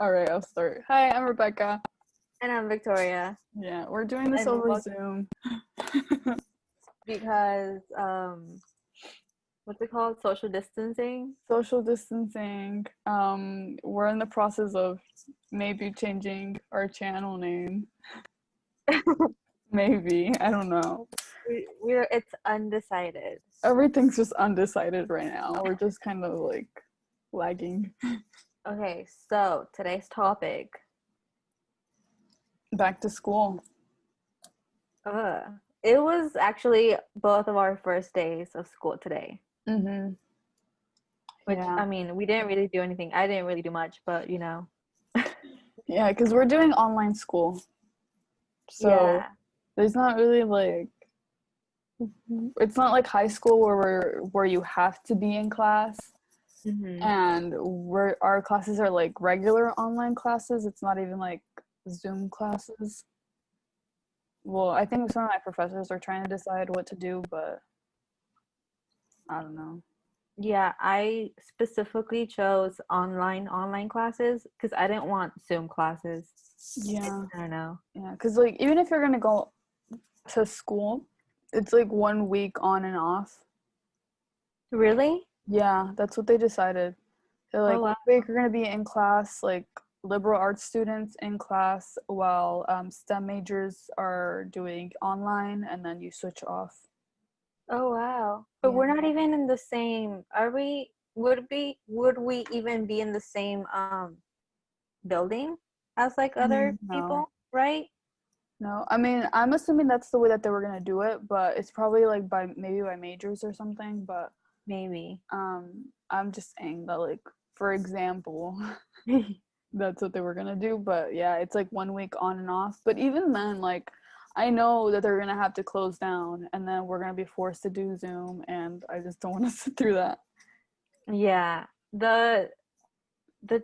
All right, I'll start. Hi, I'm Rebecca. And I'm Victoria. Yeah, we're doing this And over welcome Zoom. because what's it called? Social distancing. Social distancing. We're in the process of maybe changing our channel name. Maybe. I don't know. It's undecided. Everything's just undecided right now. We're just kind of like lagging. Okay, so today's topic. Back to school. It was actually both of our first days of school today. Mm-hmm. Which Yeah. I mean, we didn't really do anything. I didn't really do much, but Yeah, because we're doing online school. So yeah. there's not really like it's not like high school where you have to be in class. Mm-hmm. And our classes are like regular online classes. It's not even like Zoom classes. Well, I think some of my professors are trying to decide what to do, but I don't know. Yeah, I specifically chose online classes because I didn't want Zoom classes. Yeah, I don't know. yeah, because like even if you're gonna go to school, it's like 1 week on and off. Really? Yeah, that's what they decided. They're Oh like, wow. 1 week you're gonna be in class, like liberal arts students in class, while STEM majors are doing online, and then you switch off. Oh wow. But Yeah. we're not even in the same, are we? Would we even be in the same building as like other No. people, right? No, I mean, I'm assuming that's the way that they were gonna do it, but it's probably like by majors or something. But Maybe. I'm just saying that, like, for example, that's what they were gonna do. But yeah, it's like 1 week on and off. But even then, like, I know that they're gonna have to close down, and then we're gonna be forced to do Zoom, and I just don't want to sit through that. Yeah. The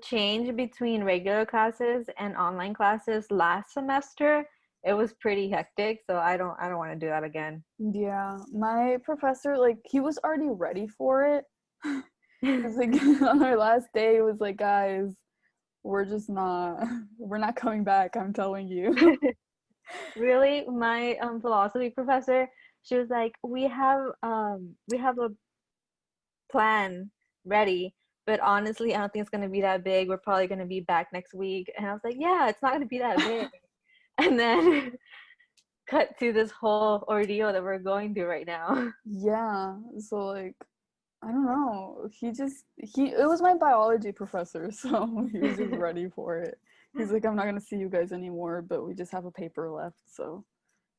change between regular classes and online classes last semester, it was pretty hectic, so I don't want to do that again. Yeah, my professor, like, he was already ready for it. Cause like on our last day, it was like, guys, we're not coming back, I'm telling you. Really, my philosophy professor, she was like, we have a plan ready, but honestly, I don't think it's gonna be that big. We're probably gonna be back next week. And I was like, yeah, it's not gonna be that big. And then cut to this whole ordeal that we're going through right now. Yeah, so like I don't know. He it was my biology professor, so he was just ready for it. He's like, I'm not gonna see you guys anymore, but we just have a paper left, so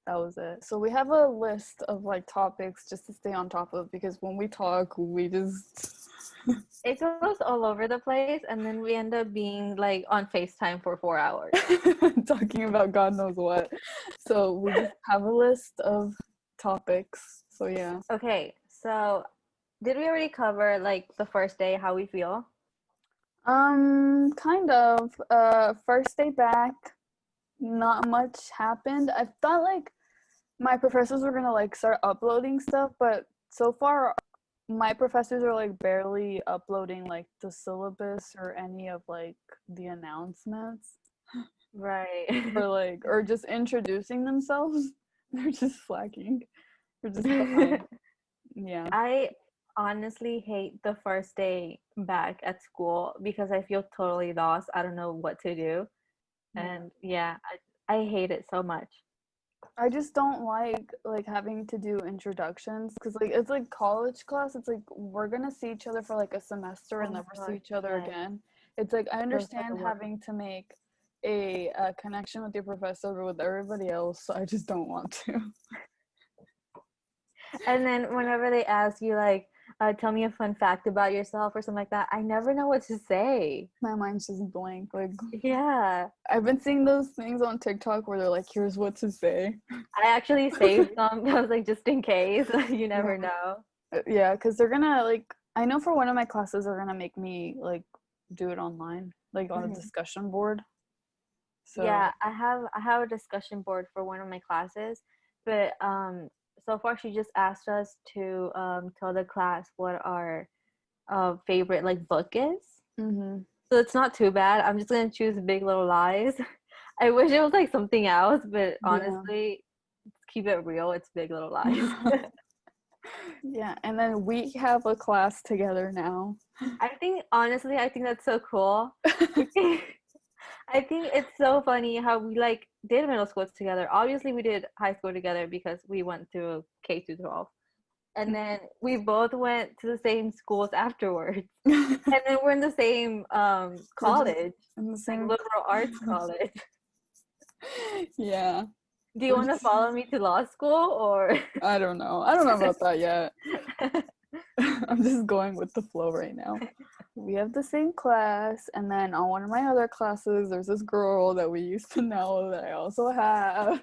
that was it. So we have a list of like topics just to stay on top of because when we talk, we just It goes all over the place, and then we end up being like on FaceTime for 4 hours. talking about God knows what. So we just have a list of topics. So yeah. Okay, so did we already cover like the first day how we feel? Kind of. First day back, not much happened. I thought like my professors were gonna like start uploading stuff, but so far my professors are like barely uploading like the syllabus or any of like the announcements Right. or like or just introducing themselves. They're just slacking. They're just behind. Yeah. I honestly hate the first day back at school because I feel totally lost. I don't know what to do. Yeah. And yeah, I hate it so much. I just don't like having to do introductions because like it's like college class. It's like we're gonna see each other for like a semester Oh and my never see gosh, each other yes. again. It's like I Those are the understand worst. having to make a connection with your professor, but with everybody else, I just don't want to. And then whenever they ask you like, tell me a fun fact about yourself or something like that, I never know what to say. My mind's just blank. Like Yeah. I've been seeing those things on TikTok where they're like, "Here's what to say." I actually saved some. I was like, just in case. You Yeah, never know. yeah, because they're gonna like. I know for one of my classes, they're gonna make me like do it online, like on a Mhm. discussion board. So Yeah, I have a discussion board for one of my classes, but so far she just asked us to tell the class what our favorite like book is. mm-hmm. So it's not too bad. I'm just gonna choose Big Little Lies. I wish it was like something else, but Yeah. honestly, keep it real. It's Big Little Lies. Yeah, and then we have a class together now. I think that's so cool. I think I think it's so funny how we like did middle school together. Obviously, we did high school together because we went through K through 12, and then we both went to the same schools afterwards, and then we're in the same We're just college, in the like same liberal arts class. college. Yeah. Do you We're want to just follow me to law school or? I don't know. I don't know about that yet. I'm just going with the flow right now. We have the same class, and then on one of my other classes, there's this girl that we used to know that I also have.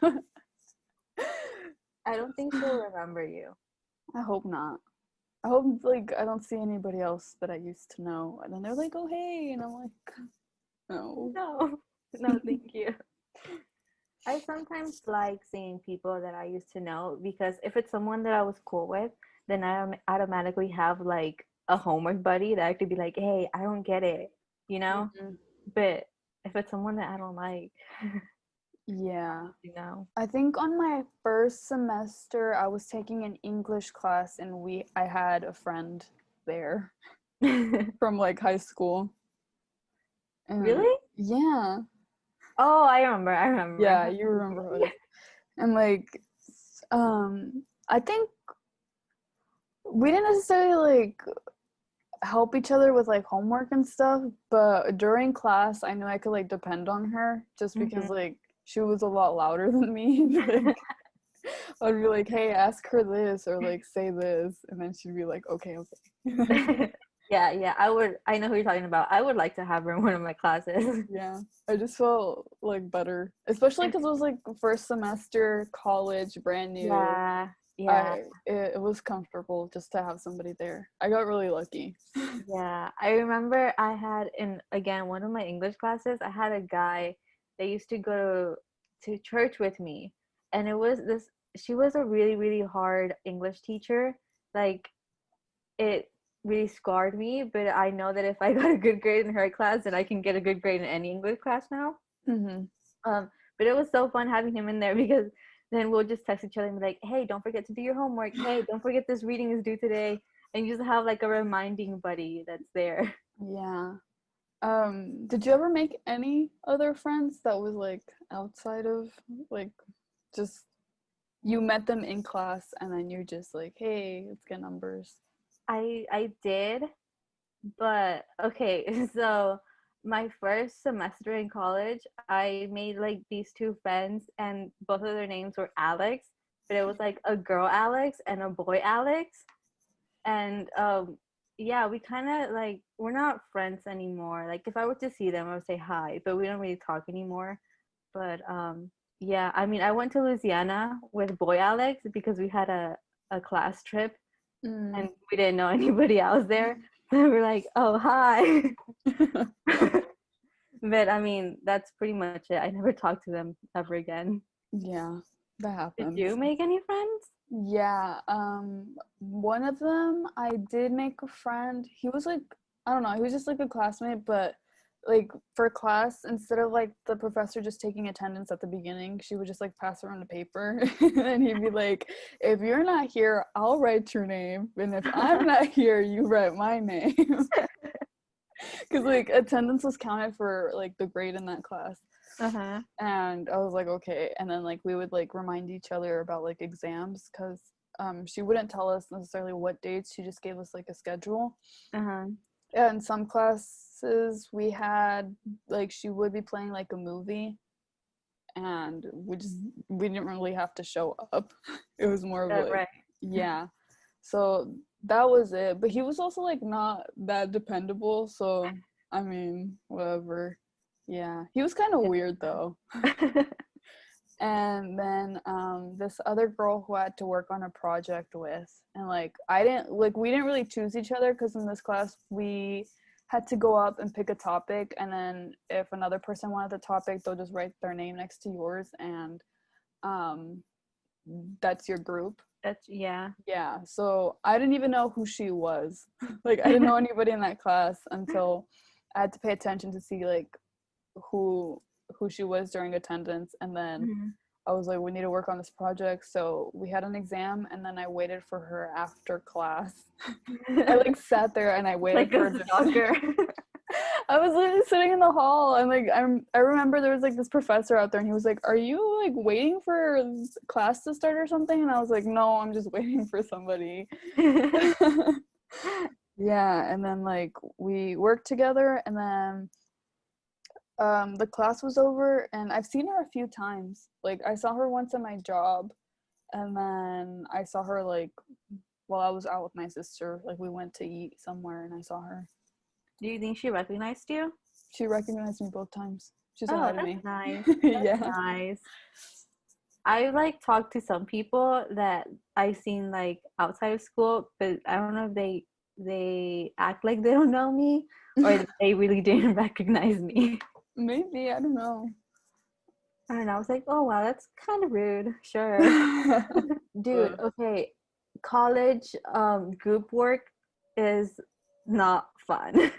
I don't think she'll remember you. I hope not. I hope like I don't see anybody else that I used to know, and then they're like, "Oh hey," and I'm like, "No." No, no, thank you. I sometimes like seeing people that I used to know because if it's someone that I was cool with, then I automatically have like a homework buddy that I could be like, hey, I don't get it, you know? Mhm. But if it's someone that I don't like, Yeah. you know. I think on my first semester, I was taking an English class, and I had a friend there from like high school. And Really? yeah, Oh, I remember. I remember. yeah, you remember who it is. And like, I think we didn't necessarily like help each other with like homework and stuff, but during class, I knew I could like depend on her just because Mhm. like she was a lot louder than me. Like, I'd be like, "Hey, ask her this," or like, "Say this," and then she'd be like, "Okay, okay." Yeah, yeah. I know who you're talking about. I would like to have her in one of my classes. Yeah, I just felt like better, especially because it was like first semester college, brand new. Yeah, yeah. It was comfortable just to have somebody there. I got really lucky. Yeah, I remember I had in again one of my English classes, I had a guy that used to go to church with me. And it was this she was a really, really hard English teacher. Like it really scarred me, but I know that if I got a good grade in her class, then I can get a good grade in any English class now. Hmm. But it was so fun having him in there because then we'll just text each other and be like, "Hey, don't forget to do your homework. Hey, don't forget this reading is due today." And you just have like a reminding buddy that's there. Yeah. Did you ever make any other friends that was like outside of like just you met them in class and then you're just like, hey, let's get numbers? I did, but okay, so my first semester in college, I made like these two friends and both of their names were Alex, but it was like a girl Alex and a boy Alex. And yeah, we kind of like we're not friends anymore. Like if I were to see them, I would say hi, but we don't really talk anymore. But yeah, I mean, I went to Louisiana with boy Alex because we had a class trip Mm. and we didn't know anybody else there. So we're like, oh, hi. But I mean, that's pretty much it. I never talked to them ever again. Yeah, that Did happens. you make any friends? Yeah, one of them I did make a friend. He was like, I don't know, he was just like a classmate, but like for class, instead of like the professor just taking attendance at the beginning, she would just like pass around a paper and he'd be like, if you're not here, I'll write your name, and if I'm not here, you write my name. Because like attendance was counted for like the grade in that class. Uh-huh. And I was like, okay. And then like we would like remind each other about like exams because she wouldn't tell us necessarily what dates. She just gave us like a schedule. Uh-huh. And some classes we had like she would be playing like a movie, and we didn't really have to show up. It was more of like Right. yeah. So that was it. But he was also like not that dependable. So I mean, whatever. Yeah, he was kind of weird though. And then this other girl who I had to work on a project with, and like we didn't really choose each other because in this class we had to go up and pick a topic, and then if another person wanted the topic, they'll just write their name next to yours, and um that's your group. That's yeah. Yeah, so I didn't even know who she was. Like I didn't know anybody in that class until I had to pay attention to see like who she was during attendance, and then I was like, we need to work on this project. So we had an exam, and then I waited for her after class. I like sat there and I waited like for a her to stalker. I was literally sitting in the hall, and like I remember there was like this professor out there, and he was like, "Are you like waiting for class to start or something?" And I was like, "No, I'm just waiting for somebody." Yeah, and then like we worked together, and then the class was over, and I've seen her a few times. Like I saw her once at my job, and then I saw her like while I was out with my sister. Like we went to eat somewhere, and I saw her. Do you think she recognized you? She recognized me both times. She said hi Oh, to that's me. nice. That's Yeah. nice. I like talked to some people that I've seen like outside of school, but I don't know if they act like they don't know me or they really didn't recognize me. Maybe, I don't know. I don't know. I was like, oh wow, that's kind of rude. Sure. Dude, okay. College group work is not fun.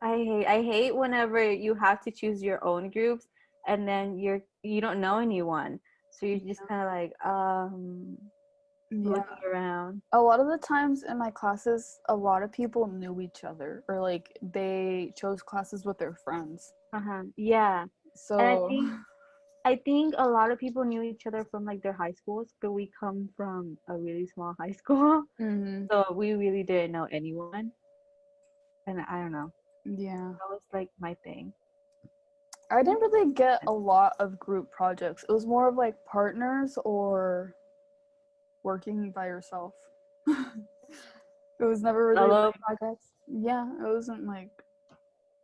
I hate whenever you have to choose your own groups and then you don't know anyone. So you're just kind of like Yeah. looking around. A lot of the times in my classes, a lot of people knew each other, or like they chose classes with their friends. Yeah. And So I think a lot of people knew each other from like their high schools, but we come from a really small high school. So we really didn't know anyone. And I don't know. yeah. That was like my thing. I didn't really get a lot of group projects. It was more of like partners or working by yourself. It was never really Solo like, projects. yeah, it wasn't like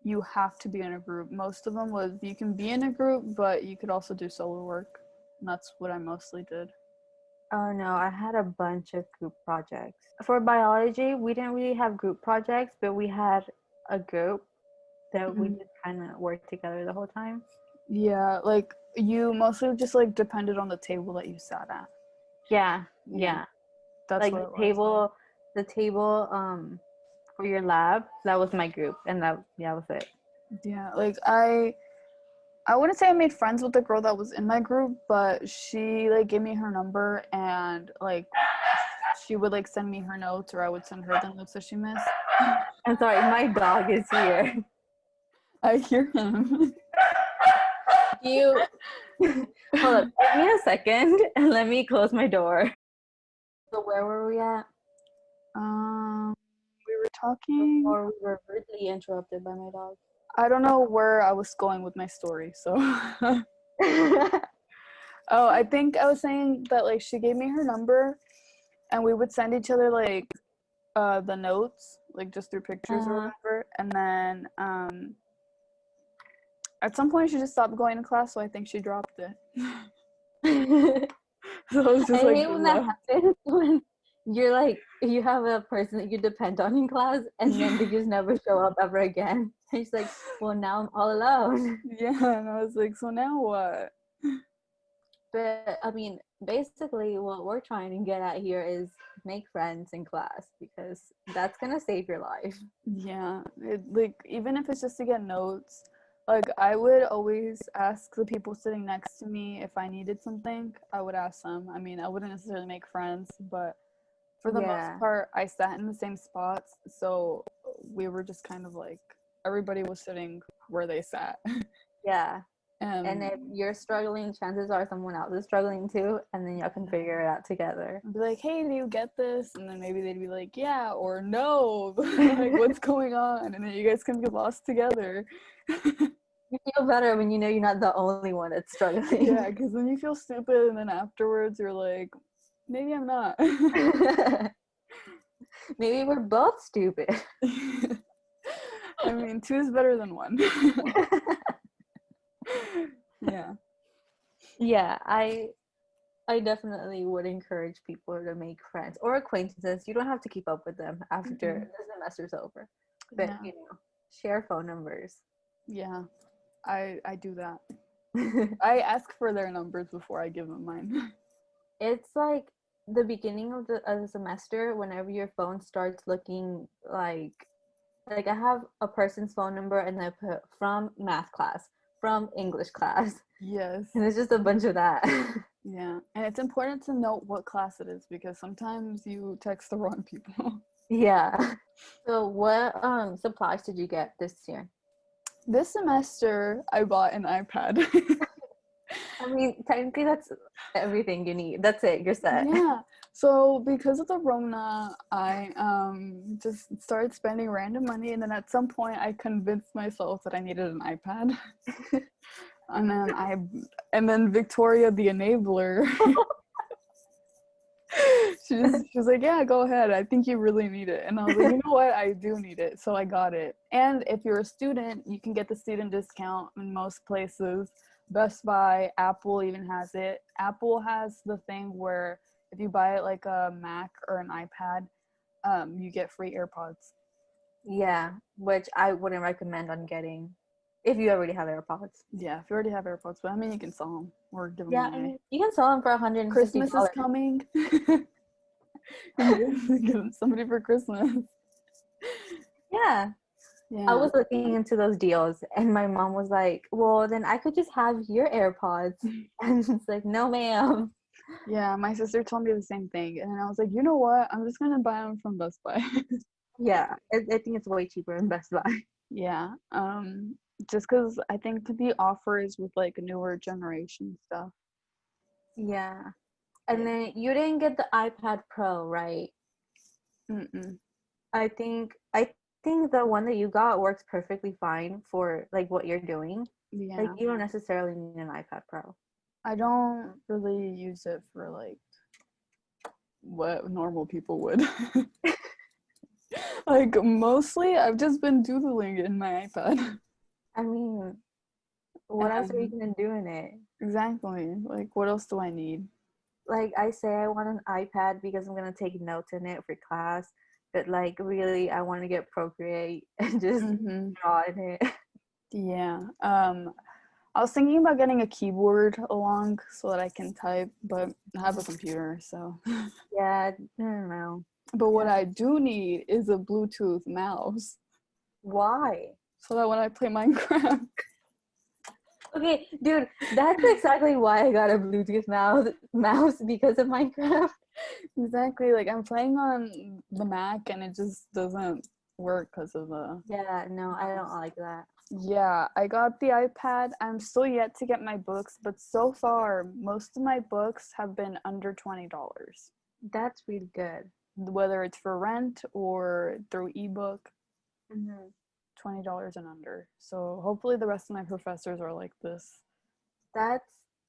you have to be in a group. Most of them was you can be in a group, but you could also do solo work. And that's what I mostly did. Oh no, I had a bunch of group projects. For biology, we didn't really have group projects, but we had a group that we just kind of worked together the whole time. Yeah, like you mostly just like depended on the table that you sat at. Yeah. That's Like what it was. the table for your lab, that was my group, and that was it. Yeah, like I wouldn't say I made friends with the girl that was in my group, but she like gave me her number, and like she would like send me her notes, or I would send her the notes that she missed. I'm sorry, my dog is here. I hear him. You hold up, give me a second and let me close my door. So where were we at? We were talking. Or we were rudely interrupted by my dog. I don't know where I was going with my story, so. Oh, I think I was saying that like she gave me her number, and we would send each other like the notes, like just through pictures or whatever, and then at some point she just stopped going to class, so I think she dropped it. So it was just I like hate when that happens when you're like you have a person that you depend on in class and then they just never show up ever again. And it's like, well, now I'm all alone. Yeah, and I was like, so now what? But I mean, basically what we're trying to get at here is make friends in class because that's gonna save your life. Yeah, like even if it's just to get notes, like I would always ask the people sitting next to me if I needed something. I would ask them. I mean, I wouldn't necessarily make friends, but for the most part, I sat in the same spots, so we were just kind of like everybody was sitting where they sat. Yeah. And if you're struggling, chances are someone else is struggling too, and then y'all can figure it out together. I'd be like, hey, do you get this? And then maybe they'd be like, yeah, or no. Like, what's going on? And then you guys can get lost together. You feel better when you know you're not the only one that's struggling. Yeah, because then you feel stupid, and then afterwards you're like, maybe I'm not. Maybe we're both stupid. I mean, 2 is better than 1. Yeah. Yeah, I definitely would encourage people to make friends or acquaintances. You don't have to keep up with them after the semester's over, but you know, share phone numbers. Yeah, I do that. I ask for their numbers before I give them mine. It's like the beginning of the semester, whenever your phone starts looking like Like I have a person's phone number and I put from math class, from English class, Yes. and it's just a bunch of that. Yeah. And it's important to note what class it is because sometimes you text the wrong people. Yeah. So what supplies did you get this year? This semester, I bought an iPad. I mean, technically that's everything you need. That's it. You're set. Yeah. So because of the Rona, I just started spending random money, and then at some point I convinced myself that I needed an iPad. And then Victoria, the enabler, she's like, yeah, go ahead. I think you really need it. And I was like, you know what? I do need it. So I got it. And if you're a student, you can get the student discount in most places. Best Buy, Apple even has it. Apple has the thing where if you buy it like a Mac or an iPad, you get free AirPods. Yeah, which I wouldn't recommend on getting if you already have AirPods. Yeah, if you already have AirPods, but I mean, you can sell them or give them Yeah, I away. mean, you can sell them for $150. Christmas is coming. You can give them somebody for Christmas. Yeah. Yeah. I was looking into those deals and my mom was like, well, then I could just have your AirPods. And it's like, no, ma'am. Yeah, my sister told me the same thing. And I was like, you know what? I'm just going to buy them from Best Buy. Yeah, I think it's way cheaper in Best Buy. Yeah. Just because I think the offer is with like newer generation stuff. Yeah. And Yeah. then you didn't get the iPad Pro, right? Mm-mm. I think the one that you got works perfectly fine for like what you're doing. Like Yeah. you don't necessarily need an iPad Pro. I don't really use it for like what normal people would. Like mostly I've just been doodling in my iPad. I mean, what else are you And gonna do in it? exactly. Like what else do I need? Like I say I want an iPad because I'm gonna take notes in it for class, but like really I want to get Procreate and just Mm-hmm. draw in it. Yeah. I was thinking about getting a keyboard along so that I can type, but I have a computer, so. Yeah, I don't know. But what Yeah. I do need is a Bluetooth mouse Why? so that when I play Minecraft. Okay, dude, that's exactly why I got a Bluetooth mouse because of Minecraft. Exactly, like I'm playing on the Mac and it just doesn't work because of the Yeah, no, I don't mouse. like that. Yeah, I got the iPad. I'm still yet to get my books, but so far, most of my books have been under $20. That's really good. Whether it's for rent or through ebook, Hmm. $20 and under. So hopefully the rest of my professors are like this. That's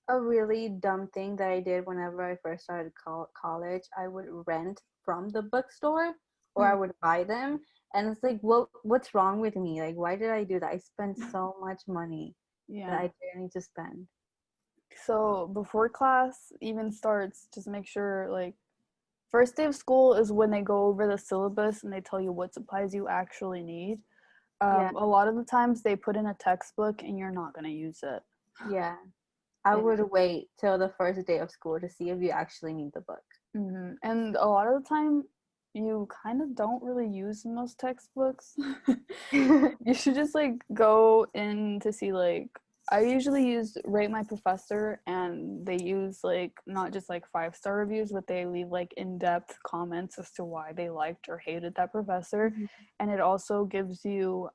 a really dumb thing that I did whenever I first started college. I would rent from the bookstore or I would buy them. And it's like, what's wrong with me? Like, why did I do that? I spent so much money that Yeah. I didn't need to spend. So before class even starts, just make sure like first day of school is when they go over the syllabus and they tell you what supplies you actually need. Yeah, A lot of the times they put in a textbook and you're not going to use it. yeah. I Yeah. would wait till the first day of school to see if you actually need the book. Mm-hmm. And a lot of the time, you kind of don't really use most textbooks. You should just like go in to see like I usually use Rate My Professor, and they use like not just like 5-star reviews, but they leave like in-depth comments as to why they liked or hated that professor. Mhm. And it also gives you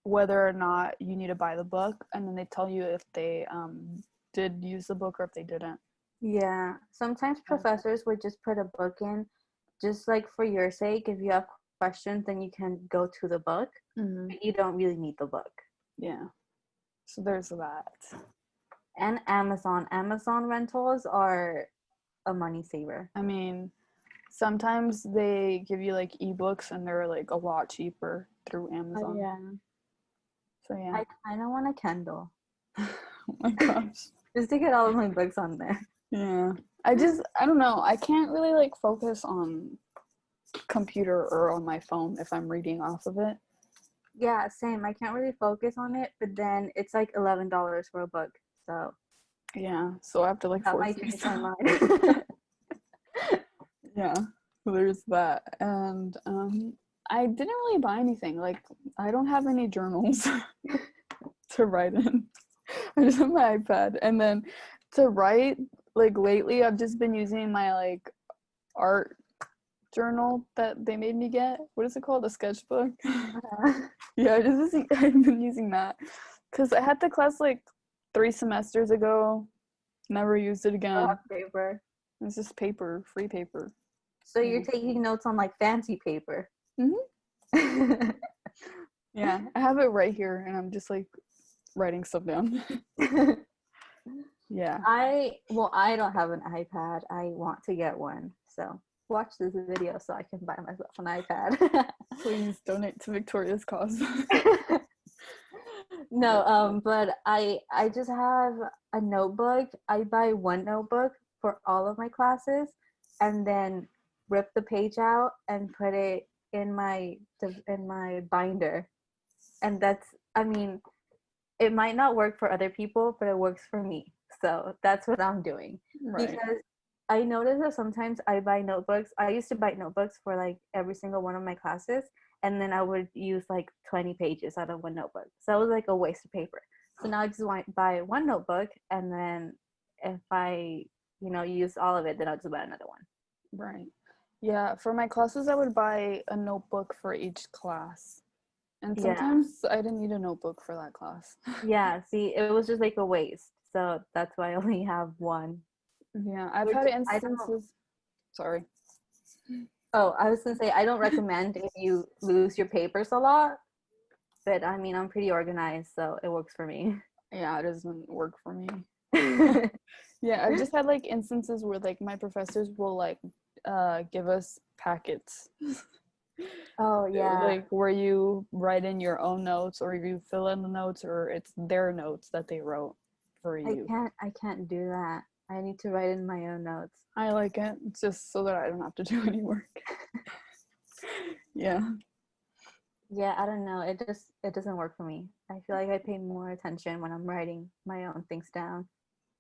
whether or not you need to buy the book, and then they tell you if they did use the book or if they didn't. Yeah, sometimes professors would just put a book in just like for your sake. If you have questions, then you can go to the book, Mm-hmm. but you don't really need the book. Yeah. So there's that. And Amazon rentals are a money saver. I mean, sometimes they give you like ebooks and they're like a lot cheaper through Oh Amazon. yeah, So yeah. I kind of want a Kindle Oh my gosh. just to get all of my books on there. Yeah. I don't know. I can't really like focus on computer or on my phone if I'm reading off of it. Yeah, same. I can't really focus on it, but then it's like $11 for a book, so Yeah. So I have to like that force might change my myself. mind. Yeah. So there's that. And I didn't really buy anything. Like, I don't have any journals to write in. I just have my iPad. And then to write, like, lately, I've just been using my, like, art journal that they made me get. What is it called? A sketchbook? Yeah, I've been using that. Because I had the class, like, 3 semesters ago. Never used it again. Paper. It's just paper, free paper. So you're taking notes on like fancy paper. Mm-hmm. Yeah, I have it right here, and I'm just like writing stuff down. Yeah. I don't have an iPad. I want to get one. So watch this video so I can buy myself an iPad. Please donate to Victoria's cause. No, but I just have a notebook. I buy one notebook for all of my classes, and then rip the page out and put it in my binder. And that's, I mean, it might not work for other people, but it works for me. So that's what I'm doing. Right. Because I notice that sometimes I buy notebooks. I used to buy notebooks for like every single one of my classes, and then I would use like 20 pages out of one notebook. So it was like a waste of paper. So now I just want to buy one notebook, and then if I, use all of it, then I'll just buy another one. Right. Yeah, for my classes, I would buy a notebook for each class. And sometimes I didn't need a notebook for that class. Yeah, see, it was just like a waste. So that's why I only have one. Yeah, I've had instances. Sorry. Oh, I was gonna say, I don't recommend if you lose your papers a lot, but I mean, I'm pretty organized, so it works for me. Yeah, it doesn't work for me. Yeah, I've just had like instances where like my professors will like give us packets. Oh yeah. Like where you write in your own notes, or you fill in the notes, or it's their notes that they wrote for you. I can't do that. I need to write in my own notes. I like it. It's just so that I don't have to do any work. Yeah. Yeah, I don't know. It doesn't work for me. I feel like I pay more attention when I'm writing my own things down.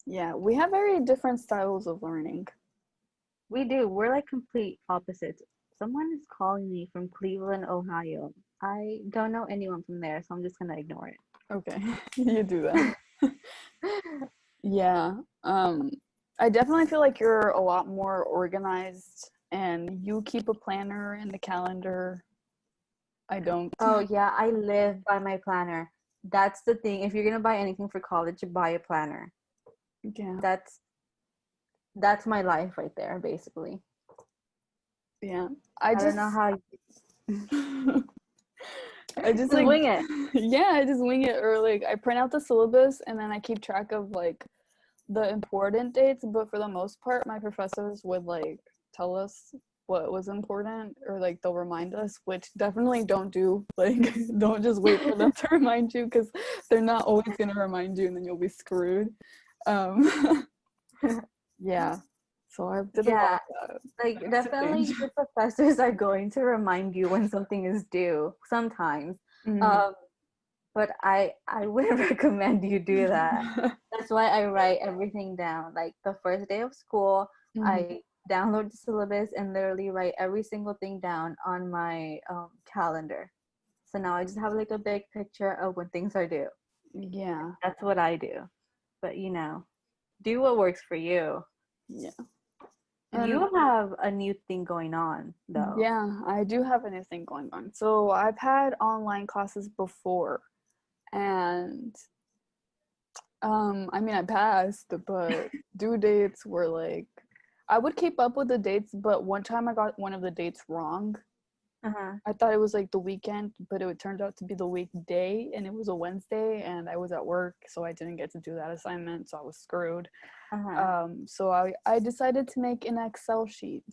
Yeah, we have very different styles of learning. We do. We're like complete opposites. Someone is calling me from Cleveland, Ohio. I don't know anyone from there, so I'm just gonna ignore it. Okay, you do that. Yeah. I definitely feel like you're a lot more organized, and you keep a planner and a calendar. I don't. Oh yeah, I live by my planner. That's the thing. If you're gonna buy anything for college, you buy a planner. Yeah. That's my life right there, basically. Yeah. I don't know how. I just like wing it. Yeah, I just wing it, or like I print out the syllabus and then I keep track of like the important dates, but for the most part my professors would like tell us what was important, or like they'll remind us, which definitely don't do. Like don't just wait for them to remind you, because they're not always going to remind you and then you'll be screwed. Yeah, so I did a lot of that. Like definitely your professors are going to remind you when something is due sometimes. Mm-hmm. But I wouldn't recommend you do that. That's why I write everything down. Like the first day of school, Mm-hmm. I download the syllabus and literally write every single thing down on my calendar. So now I just have like a big picture of when things are due. Yeah, that's what I do. But do what works for you. Yeah. You have a new thing going on, though. Yeah, I do have a new thing going on. So I've had online classes before, and I mean, I passed, but due dates were like, I would keep up with the dates, but one time I got one of the dates wrong. I thought it was like the weekend, but it turned out to be the weekday, and it was a Wednesday, and I was at work, so I didn't get to do that assignment, so I was screwed. So I decided to make an Excel sheet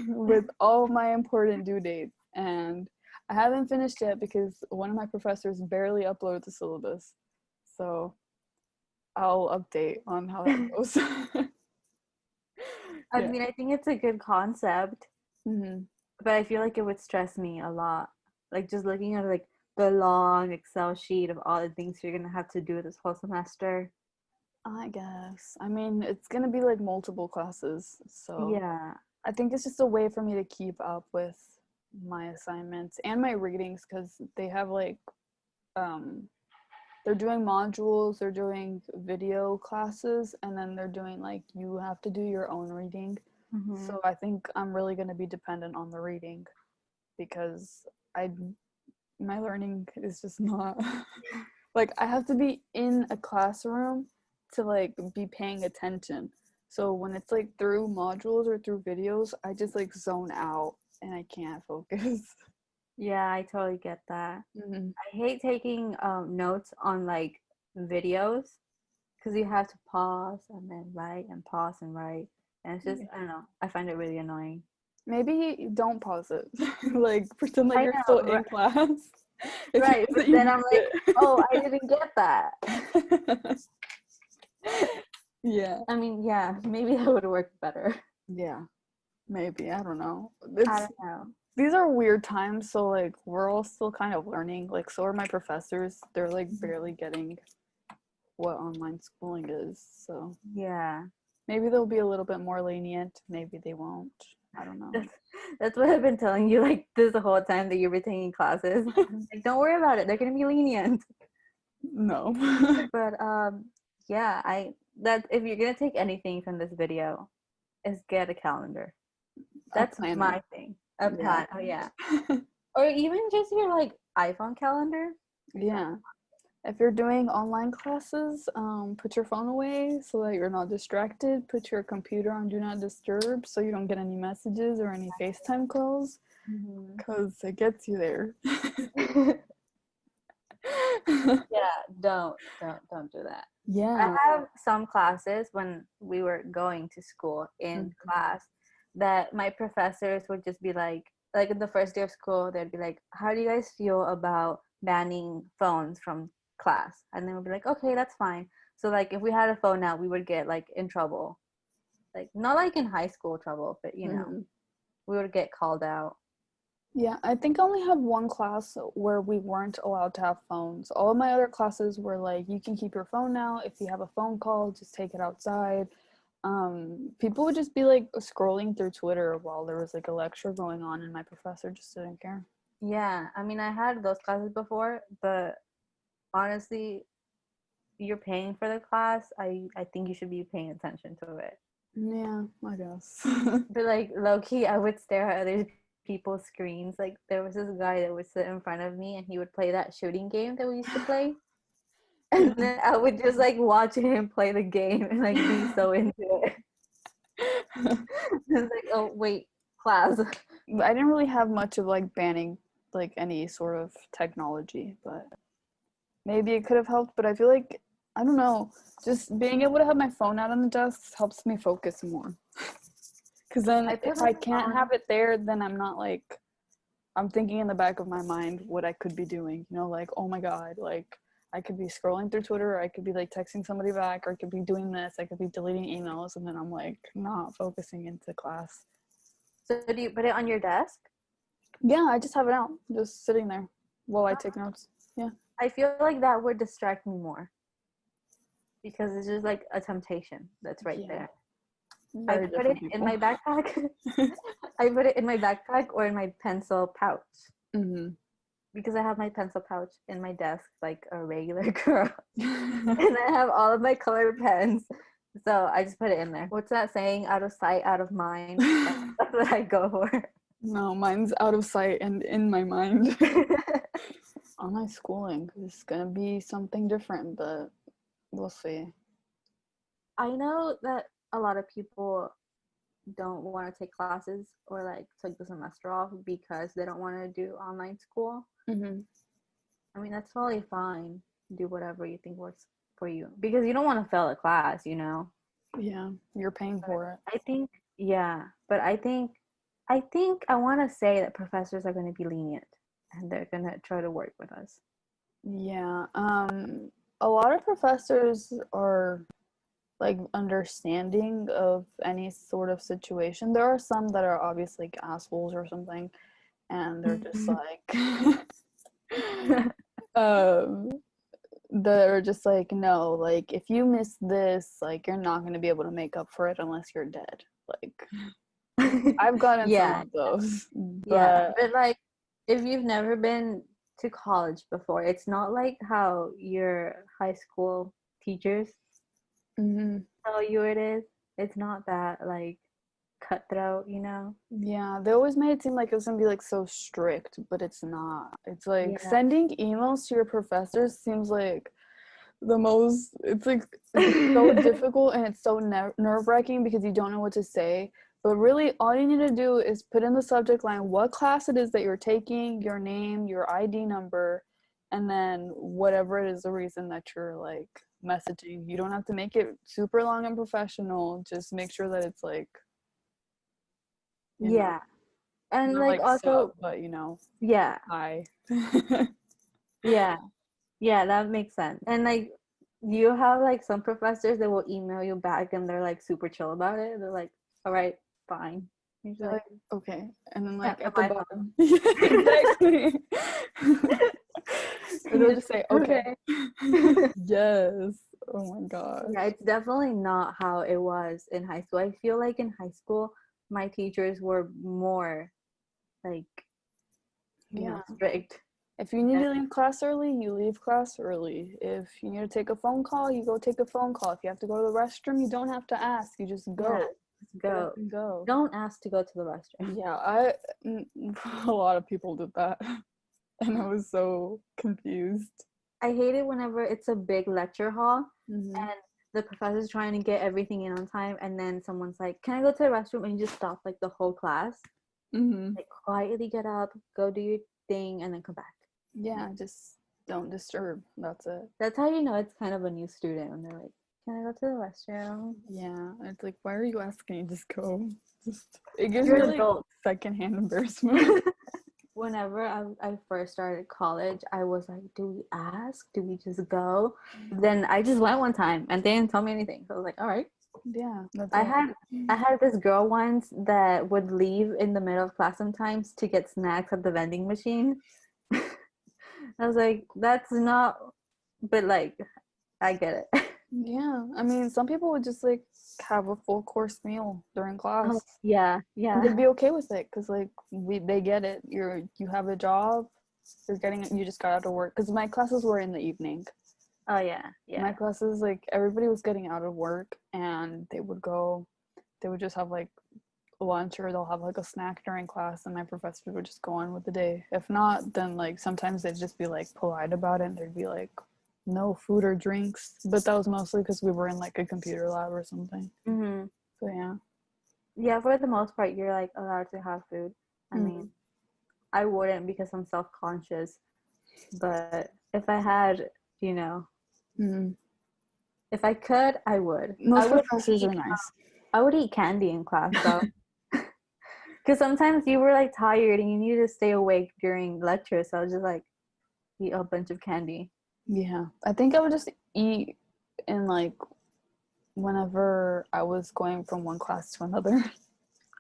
with all my important due dates, and I haven't finished yet because one of my professors barely uploaded the syllabus. So I'll update on how that goes. I mean, I think it's a good concept, Mm-hmm. but I feel like it would stress me a lot. Like just looking at like the long Excel sheet of all the things you're gonna have to do this whole semester. I guess. I mean, it's gonna be like multiple classes, so Yeah. I think it's just a way for me to keep up with my assignments and my readings, because they have like they're doing modules, they're doing video classes, and then they're doing like you have to do your own reading. So I think I'm really going to be dependent on the reading, because my learning is just not like I have to be in a classroom to like be paying attention. So when it's like through modules or through videos, I just like zone out and I can't focus. Yeah, I totally get that. Mm-hmm. I hate taking notes on like videos because you have to pause and then write and pause and write. And it's just, I don't know, I find it really annoying. Maybe don't pause it. Like pretend like I you're still know, in class. If you right? know But that you then I'm need like, oh, I didn't get that. it. Yeah. I mean, yeah, maybe that would work better. Yeah. Maybe. I don't know. I It's don't know. these are weird times, so like we're all still kind of learning. Like so are my professors. They're like barely getting what online schooling is. So Yeah. maybe they'll be a little bit more lenient. Maybe they won't. I don't know. That's what I've been telling you like this the whole time that you've been taking classes. Like, don't worry about it. They're gonna be lenient. No. But yeah, that if you're gonna take anything from this video, is get a calendar. A That's planner. my thing. A Yeah. plan. Oh yeah. Or even just your like iPhone calendar. Yeah. If you're doing online classes, put your phone away so that you're not distracted. Put your computer on do not disturb so you don't get any messages or any FaceTime calls, because it gets you there. Yeah, don't do that. I Yeah. have some classes when we were going to school in class that my professors would just be like in the first day of school, they'd be like, how do you guys feel about banning phones from class? And then we'd be like, okay, that's fine. So like if we had a phone now, we would get like in trouble. Like not like in high school trouble, but you know, we would get called out. Yeah, I think I only had one class where we weren't allowed to have phones. All of my other classes were like, you can keep your phone now. If you have a phone call, just take it outside. People would just be like scrolling through Twitter while there was like a lecture going on, and my professor just didn't care. Yeah, I mean, I had those classes before, but honestly, you're paying for the class. I think you should be paying attention to it. Yeah, I guess. But like low key, I would stare at other people's screens. Like there was this guy that would sit in front of me, and he would play that shooting game that we used to play. And then I would just like watch him play the game and like be so into it. It's like, oh wait, class. I didn't really have much of like banning like any sort of technology, but maybe it could have helped. But I feel like, I don't know, just being able to have my phone out on the desk helps me focus more. Because then I put if my I can't phone. have it there, then I'm not like, I'm thinking in the back of my mind what I could be doing, you know, like, oh my God, like I could be scrolling through Twitter, or I could be like texting somebody back, or I could be doing this, I could be deleting emails, and then I'm like not focusing into class. So do you put it on your desk? Yeah, I just have it out, just sitting there while I take notes. Yeah. I feel like that would distract me more because it's just like a temptation that's right there. I Very put it different in people. my backpack. I put it in my backpack or in my pencil pouch because I have my pencil pouch in my desk like a regular girl. And I have all of my colored pens. So I just put it in there. What's that saying? Out of sight, out of mind. That's what I go for. No, mine's out of sight and in my mind. Online schooling is gonna be something different, but we'll see. I know that a lot of people don't want to take classes or like take the semester off because they don't want to do online school. I mean, that's totally fine. Do whatever you think works for you because you don't want to fail a class, you know. Yeah, you're paying for it. I think, yeah, but I think I want to say that professors are going to be lenient and they're going to try to work with us. Yeah, a lot of professors are like understanding of any sort of situation. There are some that are obviously like assholes or something, and they're just like um they're just like, no, like if you miss this, like you're not going to be able to make up for it unless you're dead. Like I've gotten some Yeah, of those, yeah. but But like, if you've never been to college before, it's not like how your high school teachers mhm. tell you it is. It's not that like cutthroat, you know? Yeah, they always made it seem like it was gonna be like so strict, but it's not. It's like Yeah. sending emails to your professors seems like the most, it's like it's so difficult and it's so nerve-wracking because you don't know what to say. But really, all you need to do is put in the subject line what class it is that you're taking, your name, your ID number, and then whatever it is the reason that you're like messaging. You don't have to make it super long and professional. Just make sure that it's like, you know, Yeah. And not like like sub, also, but you know, yeah, hi. yeah, yeah, that makes sense. And like, you have like some professors that will email you back and they're like super chill about it. They're like, all right, fine. You're just You're like, like, okay. And then yeah, like at the my fault. bottom. Exactly. Or they'll You're just just say, like, okay. okay. Yes. Oh my Yeah, gosh. it's definitely not how it was in high school. I feel like in high school, my teachers were more like, Yeah. strict. If you need Yeah, to leave class early, you leave class early. If you need to take a phone call, you go take a phone call. If you have to go to the restroom, you don't have to ask. You just yeah, go. just Get up go. and go. Don't ask to go to the restroom. Yeah, a lot of people did that. And I was so confused. I hate it whenever it's a big lecture hall Mm-hmm. and the professor's trying to get everything in on time, and then someone's like, "Can I go to the restroom?" And you just stop like the whole class, Mm-hmm. like quietly get up, go do your thing, and then come back. Yeah, just don't disturb. That's it. That's how you know it's kind of a new student when they're like, "Can I go to the restroom?" Yeah, it's like, why are you asking? Just go. Just it gives You're me an like adult. secondhand embarrassment. Whenever I first started college, I was like, do we ask? Do we just go? Then I just went one time and they didn't tell me anything. So I was like, all right. Yeah, that's I it. had I had this girl once that would leave in the middle of class sometimes to get snacks at the vending machine. I was like, that's not, but like, I get it. Yeah, I mean, some people would just like have a full course meal during Oh, class, yeah, and yeah. they'd be okay with it because like they get it. You have a job, you just got out of work. Because my classes were in the evening. Oh, yeah, My yeah. classes, like everybody was getting out of work, and they would just have like lunch or they'll have like a snack during class, and my professors would just go on with the day. If not, then like sometimes they'd just be like polite about it and they'd be like no food or drinks, but that was mostly because we were in like a computer lab or something. Hmm. So yeah. Yeah, for the most part, you're like allowed to have food. I Mm. mean, I wouldn't because I'm self-conscious, but if I had, you know, Mm. if I could, I would. Most professors are nice. I would eat candy in class though. Because sometimes you were like tired and you needed to stay awake during lecture, so I was just like eat a bunch of candy. Yeah, I think I would just eat in like whenever I was going from one class to another.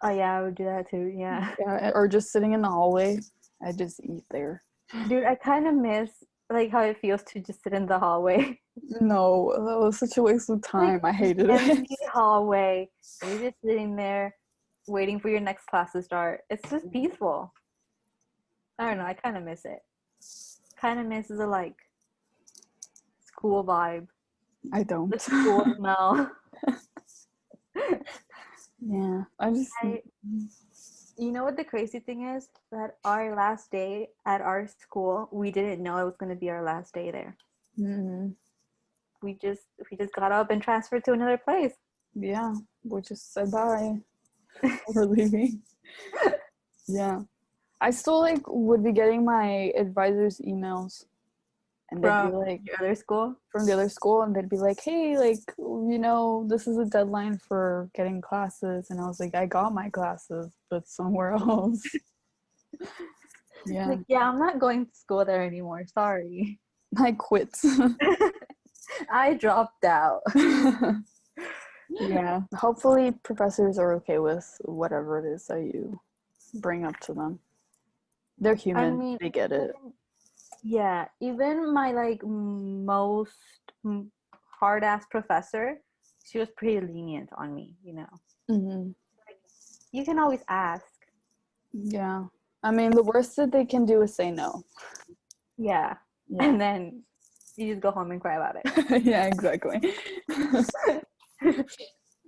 Oh yeah, I would do that too. Yeah. Yeah, or just sitting in the hallway. I just eat there. Dude, I kind of miss like how it feels to just sit in the hallway. No, that was such a waste of Like time. I hated it. empty hallway. You're just sitting there waiting for your next class to start. It's just peaceful. I don't know, I kind of miss it. Kind of miss the like school vibe, I don't. the school smell. Yeah, I just. I, you know what the crazy thing is? That our last day at our school, we didn't know it was going to be our last day there. Mm, We just got up and transferred to another place. yeah, we just said bye. We're leaving. Yeah, I still like would be getting my advisors' emails, and they'd be From like your other school. from the other school, and they'd be like, "Hey, like this is a deadline for getting classes," and I was like, "I got my classes, but somewhere else." Yeah, Like, yeah, I'm not going to school there anymore. Sorry. I quit. I dropped out. Yeah, hopefully professors are okay with whatever it is that you bring up to them. They're I human. mean, They get it. yeah, even my like most hard ass professor, she was pretty lenient on me, you know. Mm-hmm. You can always ask. Yeah. I mean, the worst that they can do is say no. Yeah. Yeah. And then you just go home and cry about it. Yeah, exactly.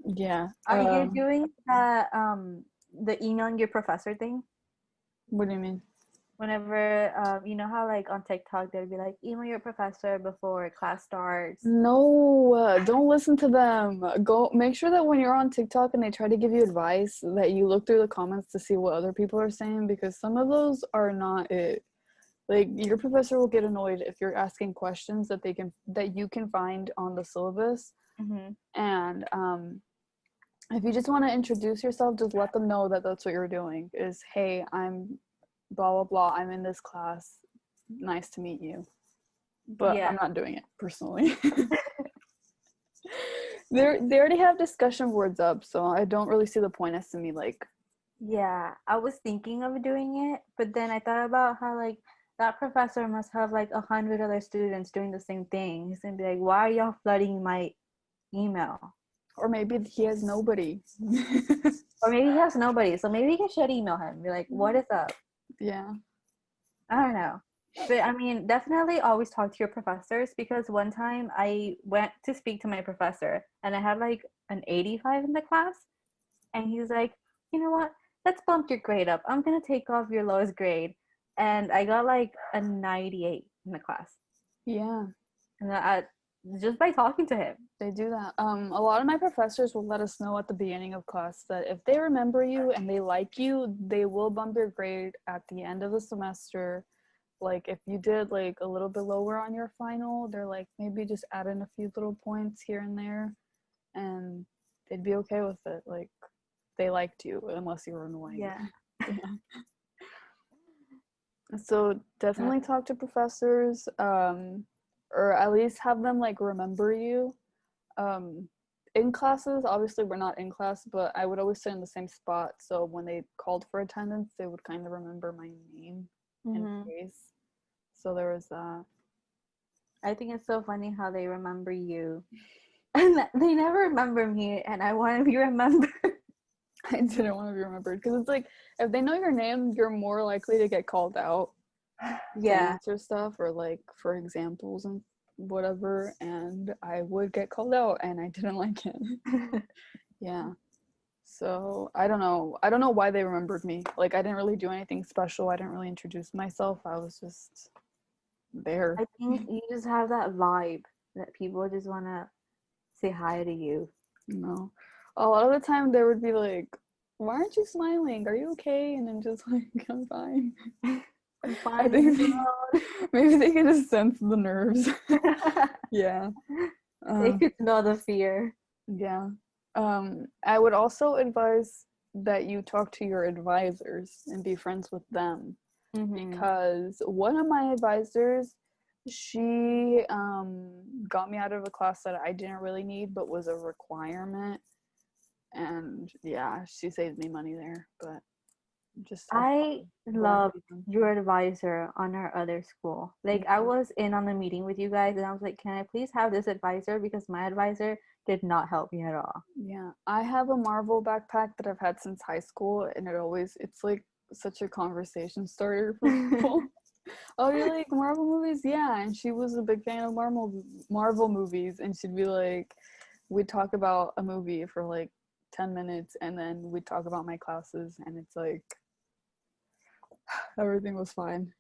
Yeah. Are you doing the emailing your professor thing? What do you mean? Whenever you know how like on TikTok they'll be like email your professor before class starts. No, don't listen to them. Go make sure that when you're on TikTok and they try to give you advice, that you look through the comments to see what other people are saying, because some of those are not it. Like, your professor will get annoyed if you're asking questions that you can find on the syllabus. Mm-hmm. And if you just want to introduce yourself, just let them know that that's what you're doing. Is, hey, I'm blah blah blah. I'm in this class. Nice to meet you. But Yeah. I'm not doing it personally. They already have discussion boards up, so I don't really see the point as to me like. Yeah, I was thinking of doing it, but then I thought about how like that professor must have like 100 other students doing the same thing. He's gonna be like, "Why are y'all flooding my email?" Or maybe he has nobody. Or maybe he has nobody, so maybe you should email him. Be like, "What is up?" Yeah. I don't know, but I mean, definitely always talk to your professors because one time I went to speak to my professor and I had like an 85 in the class, and he's like, you know what? Let's bump your grade up. I'm gonna take off your lowest grade, and I got like a 98 in the class, Yeah. and just by talking to him. They do that. A lot of my professors will let us know at the beginning of class that if they remember you and they like you, they will bump your grade at the end of the semester. Like, if you did like a little bit lower on your final, they're like, maybe just add in a few little points here and there, and they'd be okay with it. Like, they liked you, unless you were annoying. Yeah. Yeah. So definitely talk to professors, or at least have them like remember you. In classes, obviously we're not in class, but I would always sit in the same spot, so when they called for attendance, they would kind of remember my name in case. So there was that. I think it's so funny how they remember you, and they never remember me, and I want to be remembered. I didn't want to be remembered because it's like, if they know your name, you're more likely to get called out to Yeah. answer stuff or like for examples and whatever, and I would get called out and I didn't like it. Yeah. So I don't know why they remembered me. Like, I didn't really do anything special. I didn't really introduce myself. I was just there. I think you just have that vibe that people just want to say hi to you. You know, a lot of the time they would be like, why aren't you smiling? Are you okay? And I'm just like, I'm fine. I'm I fine. think maybe they can just sense the nerves. Yeah. They could smell the fear. Yeah. I would also advise that you talk to your advisors and be friends with them, because one of my advisors, she got me out of a class that I didn't really need but was a requirement, and yeah, she saved me money there. But just I love them. your advisor on our other school. Like, I was in on the meeting with you guys, and I was like, can I please have this advisor? Because my advisor did not help me at all. Yeah, I have a Marvel backpack that I've had since high school, and it's like such a conversation starter for people. Oh, you like Marvel movies? Yeah. And she was a big fan of Marvel movies, and she'd be like, we'd talk about a movie for like 10 minutes, and then we'd talk about my classes, and it's like everything was fine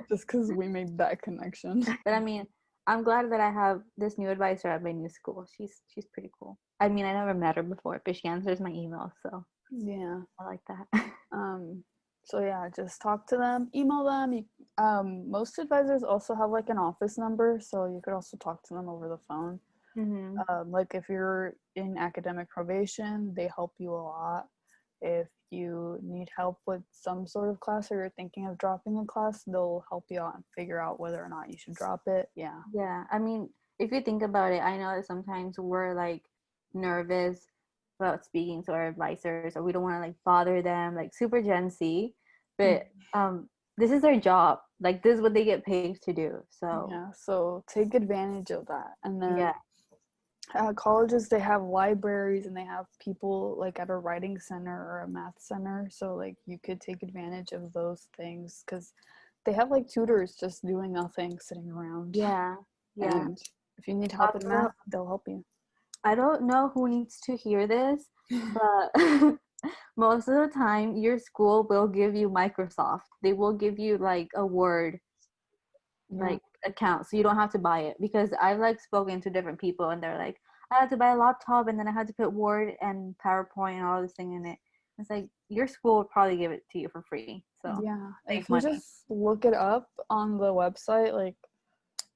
just because we made that connection. But I mean, I'm glad that I have this new advisor at my new school. She's pretty cool. I mean, I never met her before, but she answers my emails, so Yeah. I like that. So yeah, just talk to them, email them. Most advisors also have like an office number, so you could also talk to them over the phone. Like, if you're in academic probation, they help you a lot. If you need help with some sort of class or you're thinking of dropping a class, they'll help you out and figure out whether or not you should drop it. Yeah. Yeah, I mean, if you think about it, I know that sometimes we're like nervous about speaking to our advisors, or we don't want to like bother them, like super Gen Z. But this is their job. Like, this is what they get paid to do. So yeah, so take advantage of that. And then yeah, colleges, they have libraries and they have people like at a writing center or a math center, so like you could take advantage of those things because they have like tutors just doing nothing, sitting around. Yeah, yeah. And if you need help in Also, math, they'll help you. I don't know who needs to hear this, but most of the time, your school will give you Microsoft. They will give you like a Word Yeah, like account, so you don't have to buy it. Because I've like spoken to different people, and they're like, I had to buy a laptop, and then I had to put Word and PowerPoint and all this thing in it. It's like your school would probably give it to you for free, so yeah. save If you money. just look it up on the website, like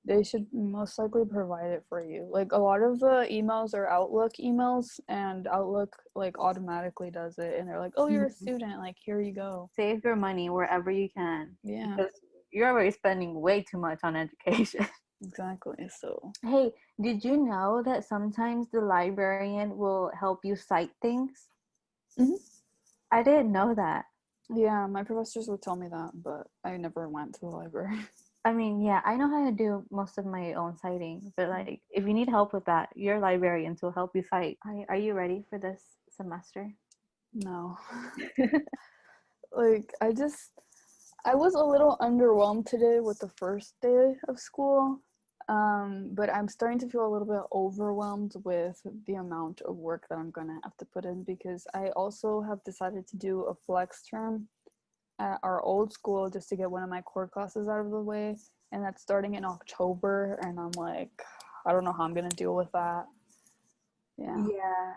they should most likely provide it for you. Like a lot of the emails are Outlook emails, and Outlook like automatically does it, and they're like, "Oh, you're a Mhm. student. Like here you go." Save your money wherever you can, Yeah, because you're already spending way too much on education. exactly. So Hey, did you know that sometimes the librarian will help you cite things? mhm. I didn't know that. Yeah, my professors would tell me that, but I never went to the library. I mean, yeah, I know how to do most of my own citing, but like, if you need help with that, your librarians will help you cite. Are you ready for this semester? No. Like I was a little underwhelmed today with the first day of school. But I'm starting to feel a little bit overwhelmed with the amount of work that I'm gonna have to put in because I also have decided to do a flex term at our old school just to get one of my core classes out of the way, and that's starting in October, and I'm like, I don't know how I'm gonna deal with that. Yeah, Yeah.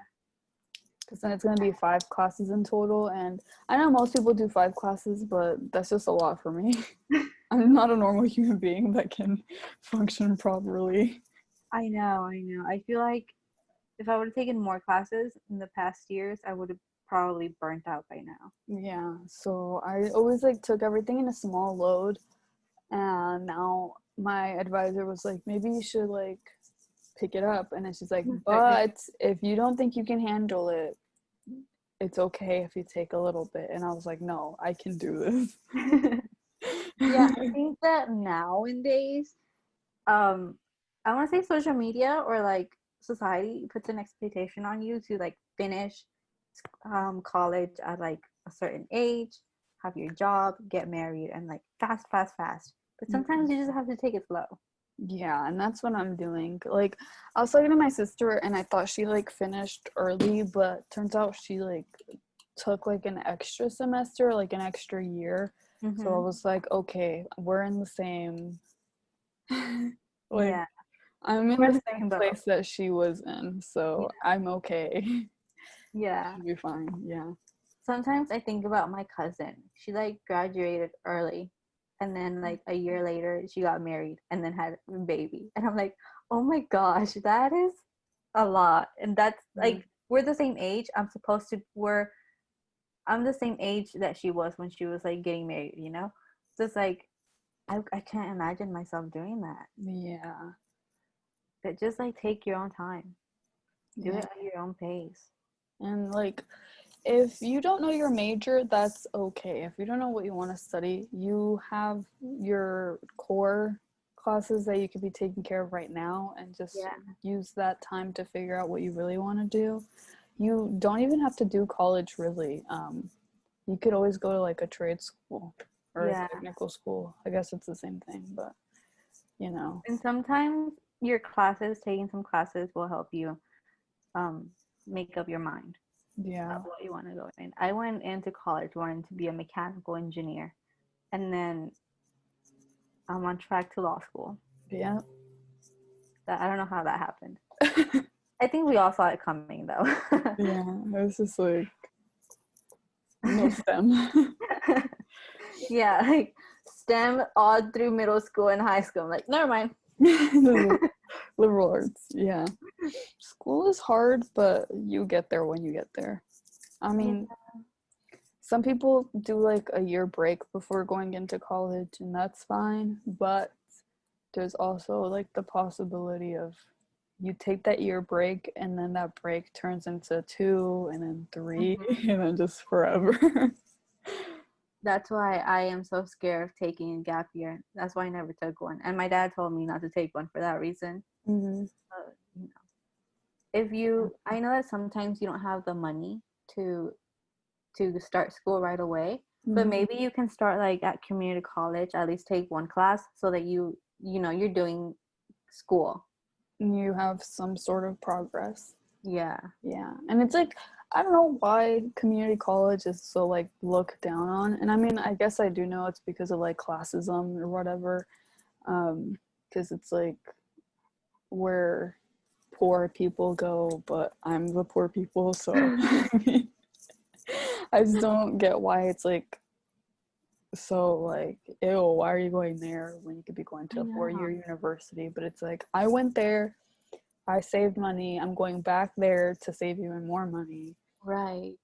because then it's gonna be 5 classes in total, and I know most people do 5 classes, but that's just a lot for me. I'm not a normal human being that can function properly. I know, I know. I feel like if I would have taken more classes in the past years, I would have probably burnt out by now. Yeah, so I always like took everything in a small load, and now my advisor was like, maybe you should like pick it up, and then she's like, but if you don't think you can handle it, it's okay if you take a little bit. And I was like, no, I can do this. Yeah, I think that nowadays, um, I want to say social media or like society puts an expectation on you to like finish college at like a certain age, have your job, get married, and like fast, fast, fast. But sometimes you just have to take it slow. Yeah, and that's what I'm doing. Like, I was talking to my sister, and I thought she like finished early, but turns out she like took like an extra semester, like an extra year. So I Mm-hmm. was like, okay, we're in the same like Yeah, I'm in we're in the the same same boat. place that she was in, so I'm okay. Yeah. Should be fine. Yeah. Sometimes I think about my cousin. She like graduated early, and then like a year later she got married and then had a baby. And I'm like, "Oh my gosh, that is a lot." And that's Yeah. like we're the same age. I'm the same age that she was when she was like getting married, you know? So it's like I can't imagine myself doing that. Yeah. But just like take your own time. Do Yeah. it at your own pace. And like if you don't know your major, that's okay. If you don't know what you want to study, you have your core classes that you could be taking care of right now and just Yeah. use that time to figure out what you really want to do. You don't even have to do college really. You could always go to like a trade school or a Yeah. technical school. I guess it's the same thing, but you know. And sometimes your classes, taking some classes will help you um, make up your mind Yeah. of what you want to go in. I went into college wanting to be a mechanical engineer, and then I'm on track to law school. Yeah. That I don't know how that happened. I think we all saw it coming though. Yeah. It was just like no STEM. Yeah, like STEM all through middle school and high school. I'm like, never mind. Liberal arts. Yeah. School is hard, but you get there when you get there. I Yeah. mean, some people do like a year break before going into college, and that's fine, but there's also like the possibility of you take that year break and then that break turns into 2 and then 3 Mhm. and then just forever. That's why I am so scared of taking a gap year. That's why I never took one. And my dad told me not to take one for that reason. Mm-hmm. You know. I know that sometimes you don't have the money to start school right away, but Mhm. maybe you can start like at community college, at least take one class so that you're doing school. You have some sort of progress. Yeah. Yeah. And it's like, I don't know why community college is so like looked down on. And I mean, I guess I do know it's because of like classism or whatever. Because it's like where poor people go, but I'm the poor people, so I just don't get why it's like so like, ew, why are you going there when you could be going to I a know. 4-year university? But it's like, I went there, I saved money, I'm going back there to save even more money. Right.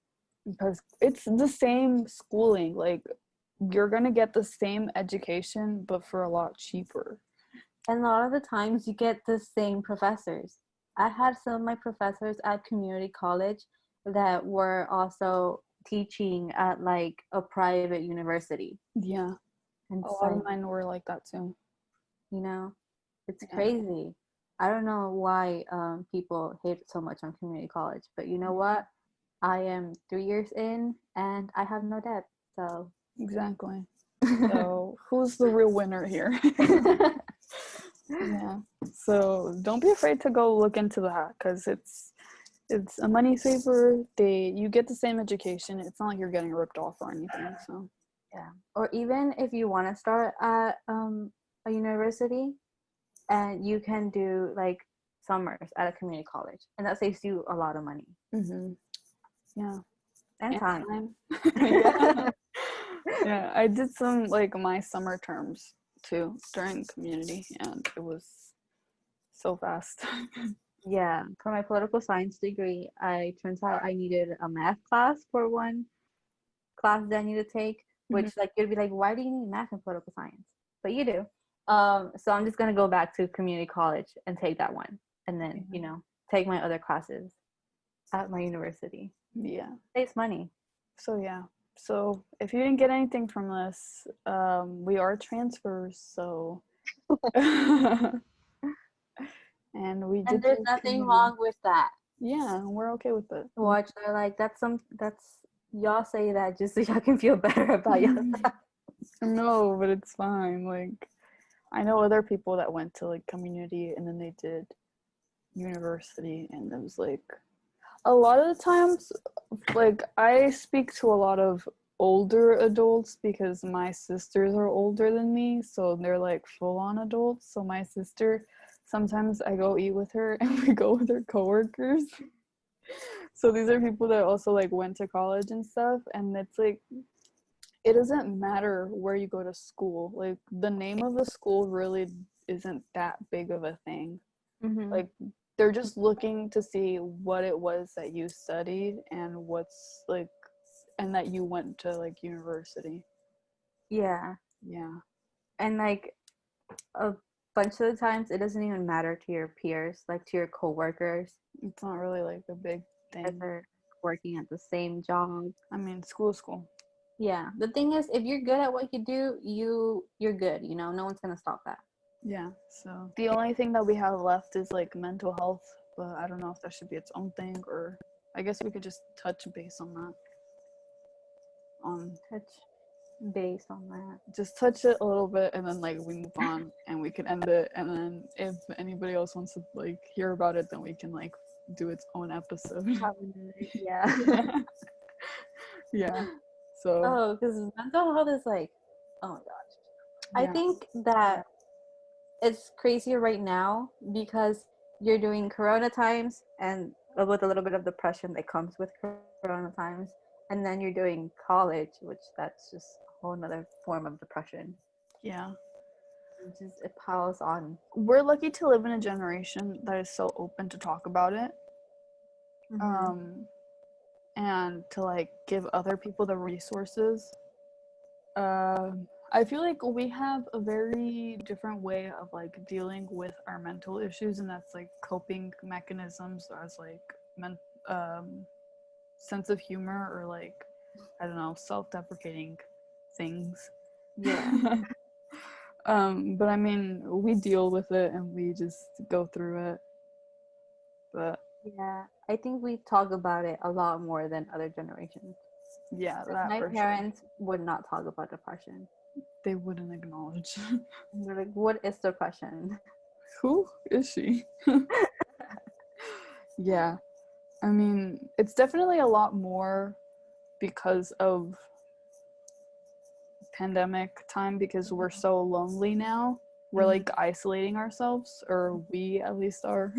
Because it's the same schooling. Like, you're gonna get the same education, but for a lot cheaper. And a lot of the times you get the same professors. I had some of my professors at community college that were also teaching at like a private university. Yeah. And A it's lot like, of mine were like that too. you know, it's Yeah. crazy. I don't know why people hate it so much on community college, but you know what? I am 3 years in and I have no debt. So, Exactly. So who's the real winner here? Yeah. So don't be afraid to go look into that because it's a money saver. You get the same education. It's not like you're getting ripped off or anything. So yeah. Or even if you want to start at a university, and you can do like summers at a community college, and that saves you a lot of money yeah. and And time. time. Yeah. Yeah. I did some like my summer terms too during community and it was so fast. Yeah, for my political science degree, I turns out I needed a math class for one class that I need to take, which like you'd be like, why do you need math in political science? But you do. So I'm just gonna go back to community college and take that one, and then take my other classes at my university. Yeah. Saves money. So yeah. So if you didn't get anything from this, we are transfers, so and we And did there's choose nothing community. wrong with that. Yeah, we're okay with it. Watch, they're like, that's y'all say that just so y'all can feel better about yourself. No, but it's fine. Like I know other people that went to like community and then they did university and it was like a lot of the times like I speak to a lot of older adults because my sisters are older than me, so they're like full on adults. So my sister, sometimes I go eat with her and we go with her coworkers. So these are people that also like went to college and stuff, and it's like it doesn't matter where you go to school. Like the name of the school really isn't that big of a thing. Like they're just looking to see what it was that you studied and what's like and that you went to like university. Yeah. Yeah. And like a bunch of the times it doesn't even matter to your peers, like to your coworkers. It's not really like a big If thing. they're working at the same job. I mean, school is school. Yeah. The thing is, if you're good at what you do, you're good, no one's gonna stop that. Yeah. So the only thing that we have left is like mental health, but I don't know if that should be its own thing or I guess we could just touch base on that. Touch base on that. Just touch it a little bit and then like we move on and we can end it, and then if anybody else wants to like hear about it then we can like do its own episode. Yeah. Yeah. So Oh, because mental health is like, oh my gosh. yeah. I think that it's crazier right now because you're doing corona times and with a little bit of depression that comes with corona times, and then you're doing college, which that's just a whole nother form of depression. Yeah. It piles on. We're lucky to live in a generation that is so open to talk about it. And to like give other people the resources. I feel like we have a very different way of like dealing with our mental issues, and that's like coping mechanisms as like sense of humor or like I don't know, self-deprecating things. Yeah. But I mean, we deal with it and we just go through it. But Yeah, I think we talk about it a lot more than other generations. Yeah, Like that my for sure. parents would not talk about depression. They wouldn't acknowledge. And they're like, "What is depression?" Who is she? Yeah, I mean, it's definitely a lot more because of pandemic time because we're so lonely now. We're like isolating ourselves, or we at least are.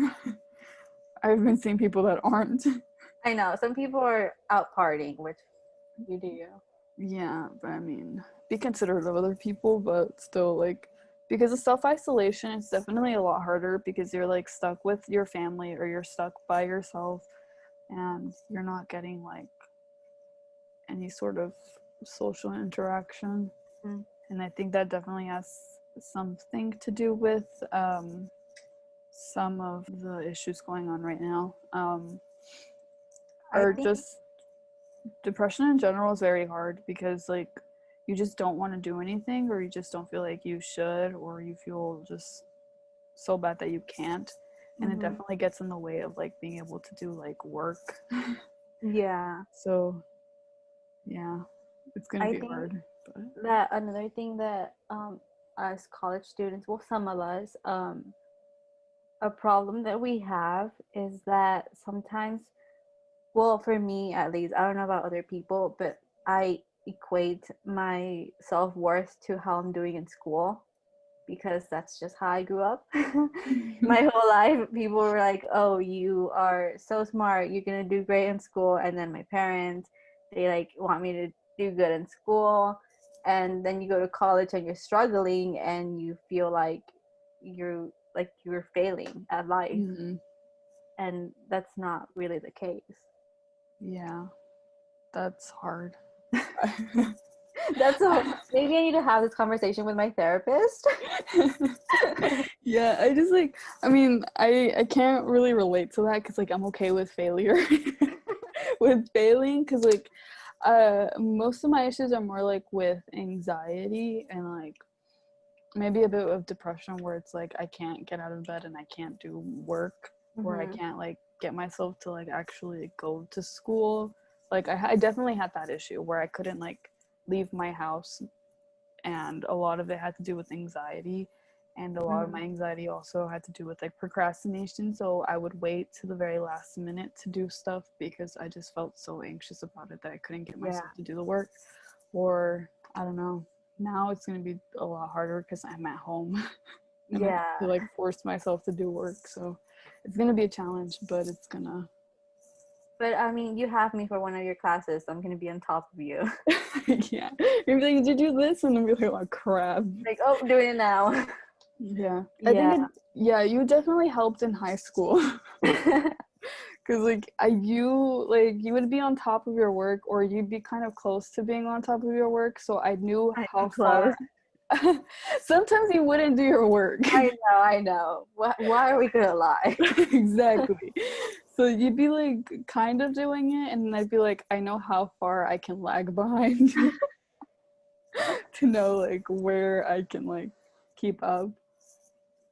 I've been seeing people that aren't. I know some people are out partying, which you do you. Yeah, but I mean, be considerate of other people, but still, like, because of self isolation, it's definitely a lot harder because you're like stuck with your family or you're stuck by yourself and you're not getting like any sort of social interaction. Mm. And I think that definitely has something to do with some of the issues going on right now. I Or think just depression in general is very hard because like you just don't want to do anything or you just don't feel like you should or you feel just so bad that you can't, and it definitely gets in the way of like being able to do like work. yeah. So yeah, it's gonna I be think hard, but that another thing that as college students, well, some of us, a problem that we have is that sometimes, well, for me at least, I don't know about other people, but I equate my self-worth to how I'm doing in school because that's just how I grew up. My whole life, people were like, "Oh, you are so smart. You're gonna do great in school." And then my parents, they like want me to do good in school. And then you go to college and you're struggling and you feel like you're failing at life, Mhm. and that's not really the case. Yeah, that's hard. That's a maybe I need to have this conversation with my therapist. Yeah, I just like, I mean, I can't really relate to that because like I'm okay with failure. With failing because like most of my issues are more like with anxiety and like maybe a bit of depression where it's like I can't get out of bed and I can't do work or I Mm-hmm. can't like get myself to like actually go to school. Like I definitely had that issue where I couldn't like leave my house, and a lot of it had to do with anxiety, and a lot of Mm-hmm. my anxiety also had to do with like procrastination, so I would wait to the very last minute to do stuff because I just felt so anxious about it that I couldn't get Yeah. myself to do the work. Or I don't know, now it's going to be a lot harder because I'm at home and I have Yeah. to like force myself to do work, so it's going to be a challenge, but it's gonna But I mean, you have me for one of your classes, so I'm gonna be on top of you. yeah, you're like, did you do this? And I'm like, oh crap. Like, oh, doing it now. Yeah, I think Yeah. yeah, you definitely helped in high school. Because like you would be on top of your work or you'd be kind of close to being on top of your work, so I knew I how am close. far. Sometimes you wouldn't do your work. I know. Why are we gonna lie? Exactly. So you'd be like kind of doing it and I'd be like, I know how far I can lag behind to know like where I can like keep up.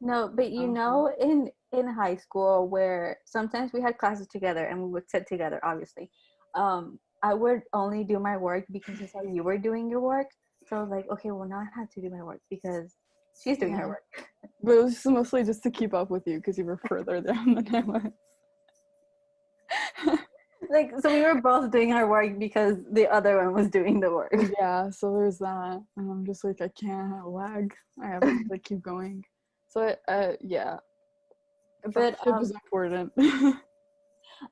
No, but you Uh-huh. know, in high school where sometimes we had classes together and we would sit together, obviously. I would only do my work because I saw you were doing your work. So I was like, okay, well now I have to do my work because she's doing her Yeah. work. But it was just mostly just to keep up with you because you were further down than I was. Like, so we were both doing our work because the other one was doing the work. Yeah, so there's that. And I'm just like, I can't lag. I have to like keep going. So yeah, But friendship is important.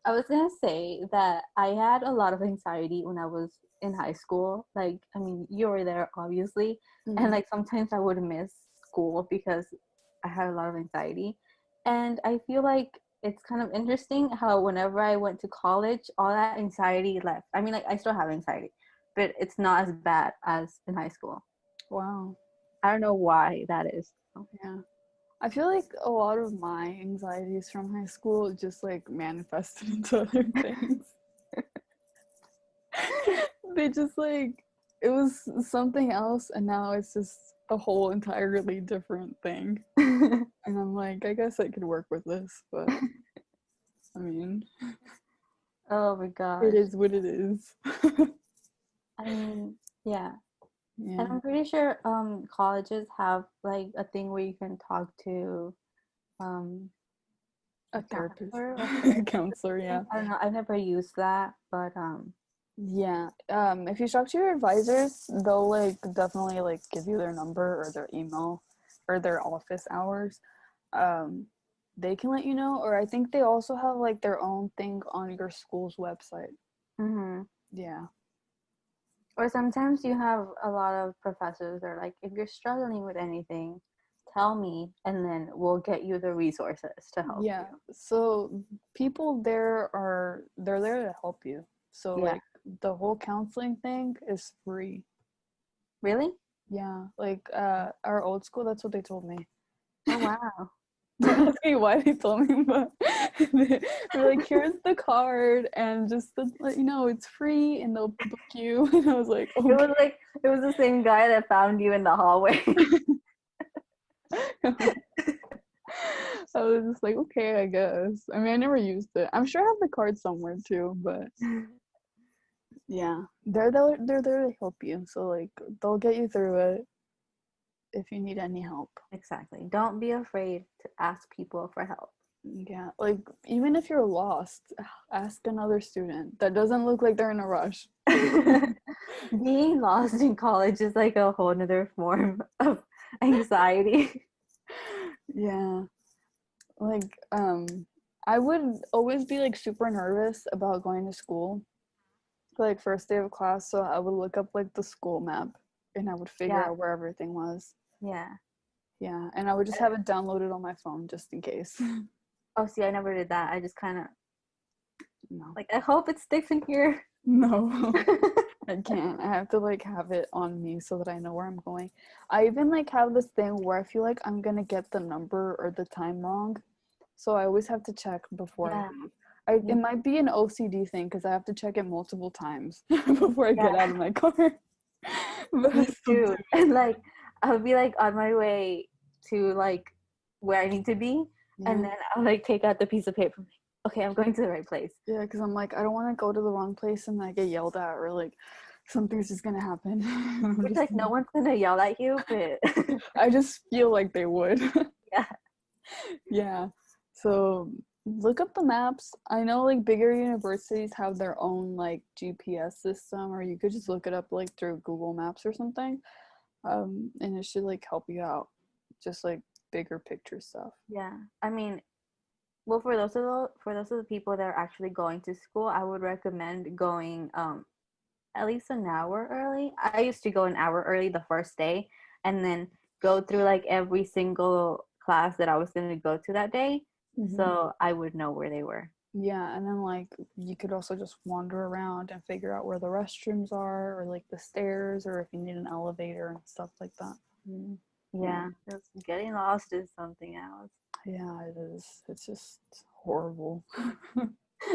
I was gonna say that I had a lot of anxiety when I was in high school. Like, I mean, you were there obviously, and Mhm. like sometimes I would miss school because I had a lot of anxiety. And I feel like it's kind of interesting how whenever I went to college, all that anxiety left. I mean, like I still have anxiety, but it's not as bad as in high school. Wow. I don't know why that is. Yeah. I feel like a lot of my anxieties from high school just like manifested into other things. They just like it was something else and now it's just a whole entirely different thing. And I'm like, I guess I could work with this, but I mean, Oh my gosh. it is what it is. I mean, yeah. And Yeah, I'm pretty sure colleges have like a thing where you can talk to a a therapist, counselor or a therapist. counselor. Yeah, I don't know. I've never used that, but yeah. If you talk to your advisors, they'll like definitely like give you their number or their email or their office hours. Um, they can let you know, or I think they also have like their own thing on your school's website. mhm. Yeah. Or sometimes you have a lot of professors that are like, if you're struggling with anything, tell me, and then we'll get you the resources to help you. Yeah. So people they're there to help you. So Yeah. like the whole counseling thing is free. Really? Yeah. Like our old school, that's what they told me. Oh wow. Don't ask me why they told me, but they're like, here's the card and just to let you know it's free and they'll book you. And I was like, It okay. was like it was the same guy that found you in the hallway. I was just like, okay, I guess. I mean, I never used it. I'm sure I have the card somewhere too, but yeah, they're there to help you. So like, they'll get you through it if you need any help. Exactly. Don't be afraid to ask people for help. Yeah, like even if you're lost, ask another student that doesn't look like they're in a rush. Being lost in college is like a whole nother form of anxiety. Yeah, like I would always be like super nervous about going to school for like first day of class, so I would look up like the school map and I would figure Yeah, out where everything was. yeah. Yeah, and I would just have it downloaded on my phone just in case. Oh, see, I never did that. I just kind of No. like, I hope it sticks in here. No. I can't. I have to like have it on me so that I know where I'm going. I even like have this thing where I feel like I'm gonna get the number or the time wrong. So I always have to check before I Yeah, leave. It me, might be an OCD thing because I have to check it multiple times before I get yeah, out of my car. But I me still do too. it. And like, I'll be like on my way to like where I need to be, and Yeah. then I'll like take out the piece of paper. Okay, I'm going to the right place. Yeah, because I'm like, I don't want to go to the wrong place and I get yelled at or like something's just gonna happen. I'm Which just like no one's gonna yell at you, but I just feel like they would. yeah, Yeah. So look up the maps. I know like bigger universities have their own like GPS system, or you could just look it up like through Google Maps or something. And it should like help you out. Just like bigger picture stuff. yeah. I mean, well, for those of the people that are actually going to school, I would recommend going at least an hour early. I used to go an hour early the first day, and then go through like every single class that I was going to go to that day, Hmm. so I would know where they were. Yeah, and then like you could also just wander around and figure out where the restrooms are, or like the stairs, or if you need an elevator and stuff like that. Mm. Yeah. Yeah, 'cause getting lost is something else. Yeah, it is. It's just horrible.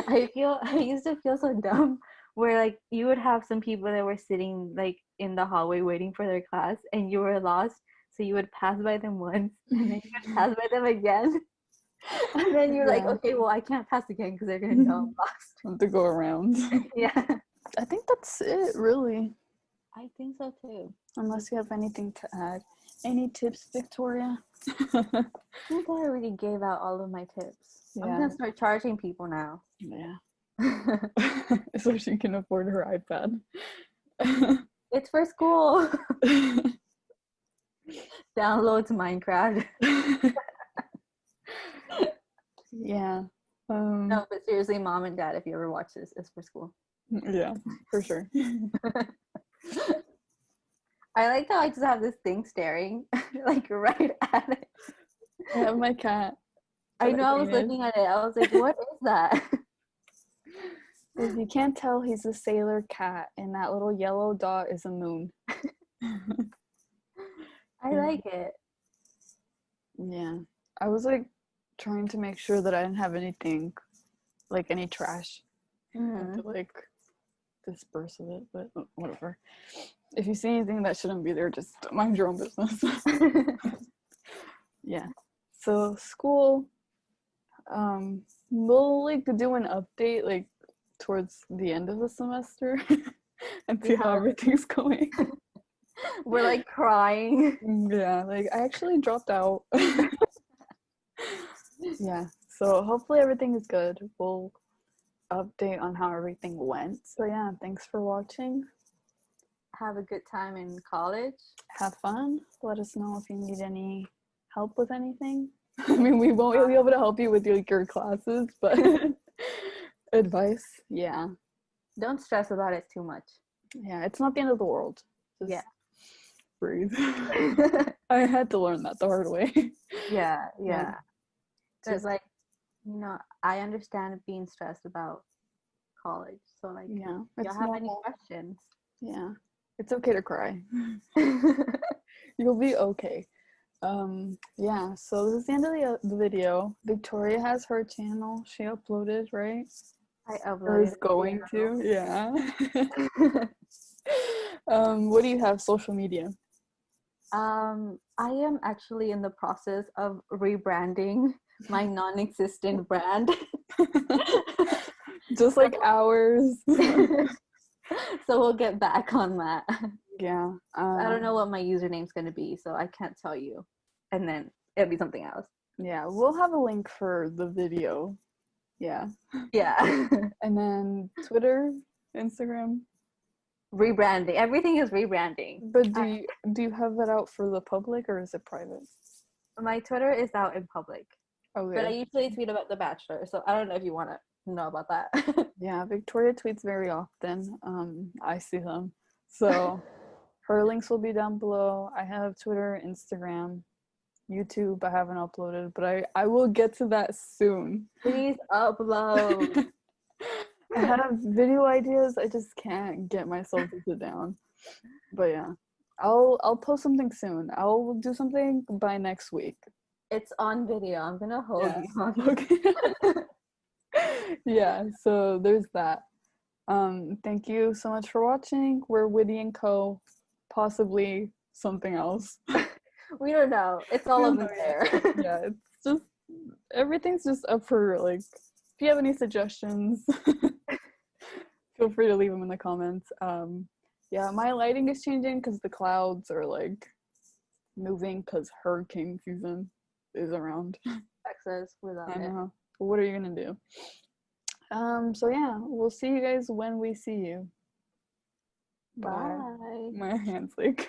I used to feel so dumb where like you would have some people that were sitting like in the hallway waiting for their class, and you were lost, so you would pass by them once and then you would pass by them again. And then you're like, Yeah. okay, well, I can't pass again because they're gonna know I'm lost. Have to go around. Yeah, I think that's it, really. I think so too. Unless you have anything to add. Any tips, Victoria? I think I already gave out all of my tips. I'm Yeah, gonna start charging people now. yeah. So she can afford her iPad. It's for school. Downloads Minecraft. Yeah. No, but seriously, mom and dad, if you ever watch this, it's for school. Yeah, for sure. I like how I just have this thing staring like right at it. I have my cat. I That know I was painted. looking at it. I was like, what is that? If you can't tell, he's a sailor cat, and that little yellow dot is a moon. I like it. Yeah. I was like trying to make sure that I didn't have anything, like any trash. I had Mm-hmm. to like disperse of it, but whatever. If you see anything that shouldn't be there, just mind your own business. Yeah. So school, we'll like do an update like towards the end of the semester and see how everything's going. We're like crying. Yeah, like I actually dropped out. Yeah, so hopefully everything is good. We'll update on how everything went. So yeah, thanks for watching. Have a good time in college. Have fun. Let us know if you need any help with anything. I mean, we won't be able to help you with your classes, but advice, yeah. Don't stress about it too much. Yeah, it's not the end of the world. Just breathe. Yeah. I had to learn that the hard way. Yeah. Just like, I understand being stressed about college. So like, yeah, y'all have any questions? Yeah, it's okay to cry. You'll be okay. Yeah, so this is the end of the video. Victoria has her channel. She uploaded, right? I uploaded. Or is going to, yeah. What do you have? Social media? I am actually in the process of rebranding my non-existent brand. Just like ours. So we'll get back on that. Yeah. I don't know what my username's going to be, so I can't tell you. And then it'll be something else. Yeah, we'll have a link for the video. Yeah. And then Twitter, Instagram. Rebranding. Everything is rebranding. But do you have that out for the public or is it private? My Twitter is out in public. Okay. But I usually tweet about The Bachelor, so I don't know if you want to know about that. Yeah, Victoria tweets very often. I see them. So her links will be down below. I have Twitter, Instagram, YouTube. I haven't uploaded, but I will get to that soon. Please upload. I have video ideas. I just can't get myself to sit down. But yeah, I'll post something soon. I'll do something by next week. It's on video. I'm gonna hold you on. Okay. Yeah, so there's that. Thank you so much for watching. We're Witty&Co, possibly something else. We don't know. It's all up in there. Yeah, it's just everything's just up for like. If you have any suggestions, feel free to leave them in the comments. Yeah, my lighting is changing because the clouds are like moving because hurricane season is around. Texas, we love I it. know. What are you gonna do? So yeah, we'll see you guys when we see you. Bye. My hand's like